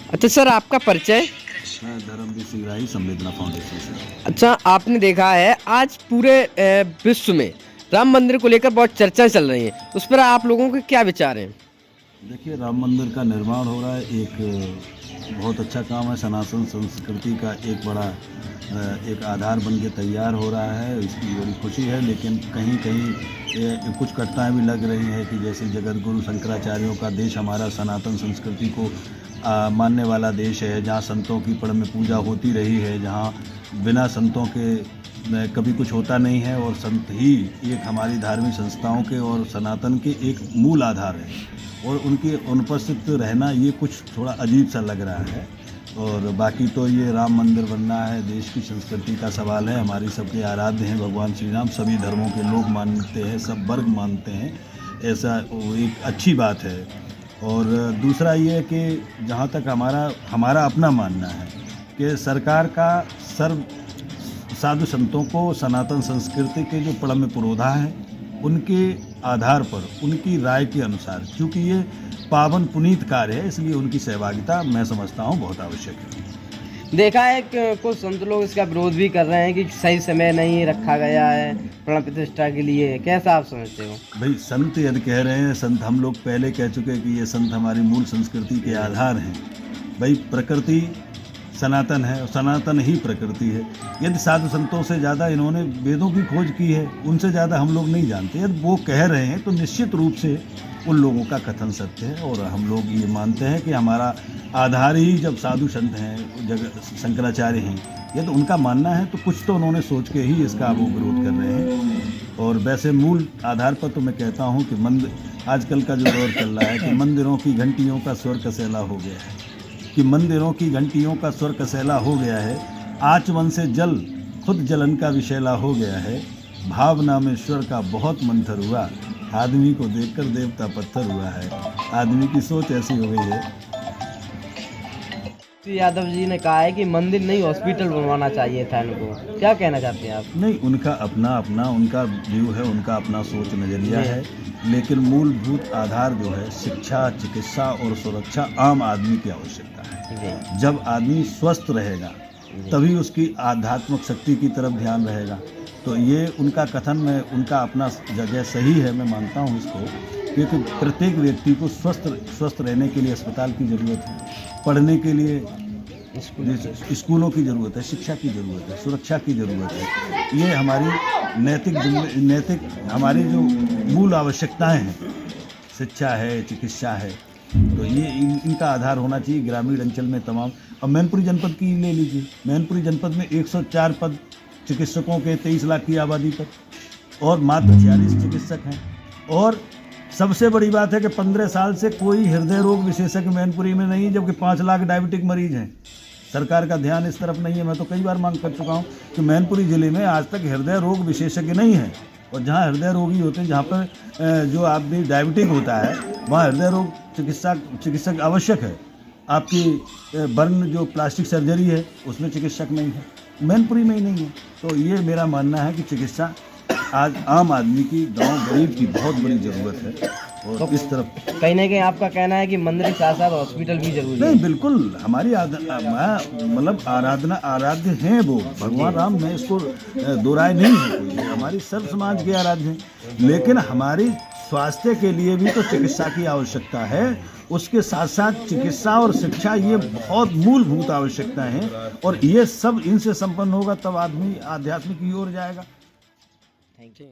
अच्छा सर, आपका परिचय? मैं धर्मवीर सिंह राही, संवेदना फाउंडेशन से। अच्छा, आपने देखा है आज पूरे विश्व में राम मंदिर को लेकर बहुत चर्चाएं चल रही हैं, उस पर आप लोगों के क्या विचार हैं? देखिए, राम मंदिर का निर्माण हो रहा है, एक बहुत अच्छा काम है। सनातन संस्कृति का एक बड़ा एक आधार बन के तैयार हो रहा है, इसकी बड़ी खुशी है। लेकिन कहीं कहीं कुछ कटुताएँ भी लग रही हैं कि जैसे जगत गुरु शंकराचार्यों का देश हमारा सनातन संस्कृति को मानने वाला देश है, जहाँ संतों की पड़ में पूजा होती रही है, जहाँ बिना संतों के कभी कुछ होता नहीं है, और संत ही एक हमारी धार्मिक संस्थाओं के और सनातन के एक मूल आधार है, और उनके अनुपस्थित रहना ये कुछ थोड़ा अजीब सा लग रहा है। और बाकी तो ये राम मंदिर बनना है, देश की संस्कृति का सवाल है। हमारी सबके आराध्य हैं भगवान श्री राम, सभी धर्मों के लोग मानते हैं, सब वर्ग मानते हैं, ऐसा वो एक अच्छी बात है। और दूसरा ये है कि जहाँ तक हमारा अपना मानना है कि सरकार का सर्व साधु संतों को सनातन संस्कृति के जो परम पुरोधा हैं उनके आधार पर, उनकी राय के अनुसार, क्योंकि ये पावन पुनीत कार्य है, इसलिए उनकी सहभागिता मैं समझता हूँ बहुत आवश्यक है। देखा है कि कुछ संत लोग इसका विरोध भी कर रहे हैं कि सही समय नहीं रखा गया है प्राण प्रतिष्ठा के लिए, कैसा आप समझते हो? भाई, संत यदि कह रहे हैं, संत हम लोग पहले कह चुके हैं कि ये संत हमारी मूल संस्कृति के आधार हैं। भाई, प्रकृति सनातन है, सनातन ही प्रकृति है। यदि साधु संतों से ज़्यादा इन्होंने वेदों की खोज की है, उनसे ज़्यादा हम लोग नहीं जानते। यदि वो कह रहे हैं तो निश्चित रूप से उन लोगों का कथन सत्य है, और हम लोग ये मानते हैं कि हमारा आधार ही जब साधु संत हैं, जगत शंकराचार्य हैं, ये तो उनका मानना है, तो कुछ तो उन्होंने सोच के ही इसका वो विरोध कर रहे हैं। और वैसे मूल आधार पर तो मैं कहता हूँ कि आजकल का जो दौर चल रहा है कि मंदिरों की घंटियों का स्वर कसैला हो गया है, कि मंदिरों की घंटियों का स्वर कसैला हो गया है, आचमन से जल खुद जलन का विषैला हो गया है, भावना में ईश्वर का बहुत मंथर हुआ, आदमी को देखकर देवता पत्थर हुआ है। आदमी की सोच ऐसी हो गई है। यादव जी ने कहा है कि मंदिर नहीं हॉस्पिटल बनवाना चाहिए था इनको, क्या कहना चाहते हैं आप? नहीं, उनका अपना अपना उनका व्यू है, उनका अपना सोच नज़रिया है, लेकिन मूलभूत आधार जो है शिक्षा, चिकित्सा और सुरक्षा आम आदमी की आवश्यकता है। जब आदमी स्वस्थ रहेगा तभी उसकी आध्यात्मिक शक्ति की तरफ ध्यान रहेगा। तो ये उनका कथन में उनका अपना जगह सही है, मैं मानता हूँ इसको, क्योंकि प्रत्येक व्यक्ति को स्वस्थ रहने के लिए अस्पताल की ज़रूरत है, पढ़ने के लिए स्कूलों की ज़रूरत है, शिक्षा की ज़रूरत है, सुरक्षा की ज़रूरत है। ये हमारी नैतिक हमारी जो मूल आवश्यकताएं हैं, शिक्षा है, चिकित्सा है, तो ये इनका आधार होना चाहिए। ग्रामीण अंचल में तमाम, अब मैनपुरी जनपद की ले लीजिए, मैनपुरी जनपद में 104 पद चिकित्सकों के 23 लाख की आबादी पर, और मात्र 46 चिकित्सक हैं। और सबसे बड़ी बात है कि 15 साल से कोई हृदय रोग विशेषज्ञ मैनपुरी में नहीं, जबकि 5 लाख डायबिटिक मरीज हैं। सरकार का ध्यान इस तरफ नहीं है। मैं तो कई बार मांग कर चुका हूँ कि मैनपुरी ज़िले में आज तक हृदय रोग विशेषज्ञ नहीं है, और जहाँ हृदय रोगी होते हैं, जहाँ पर जो आदमी डायबिटिक होता है, वहाँ हृदय रोग चिकित्सक आवश्यक है। आपकी बर्न जो प्लास्टिक सर्जरी है उसमें चिकित्सक नहीं है, मैनपुरी में ही नहीं है। तो ये मेरा मानना है कि चिकित्सा आज आम आदमी की, गांव गरीब की बहुत बड़ी ज़रूरत है। और तो इस तरफ कहीं ना कहीं आपका कहना है कि मंदिर के साथ साथ हॉस्पिटल भी जरूरी है? नहीं, बिल्कुल हमारी मतलब आराध्य हैं वो भगवान राम में, इसको दो राय नहीं है कोई, हमारी सर्व समाज के आराध्य हैं। लेकिन हमारी स्वास्थ्य के लिए भी तो चिकित्सा की आवश्यकता है, उसके साथ साथ चिकित्सा और शिक्षा ये बहुत मूलभूत आवश्यकता है, और ये सब इनसे संपन्न होगा तब आदमी आध्यात्मिक की ओर जाएगा। Thank you.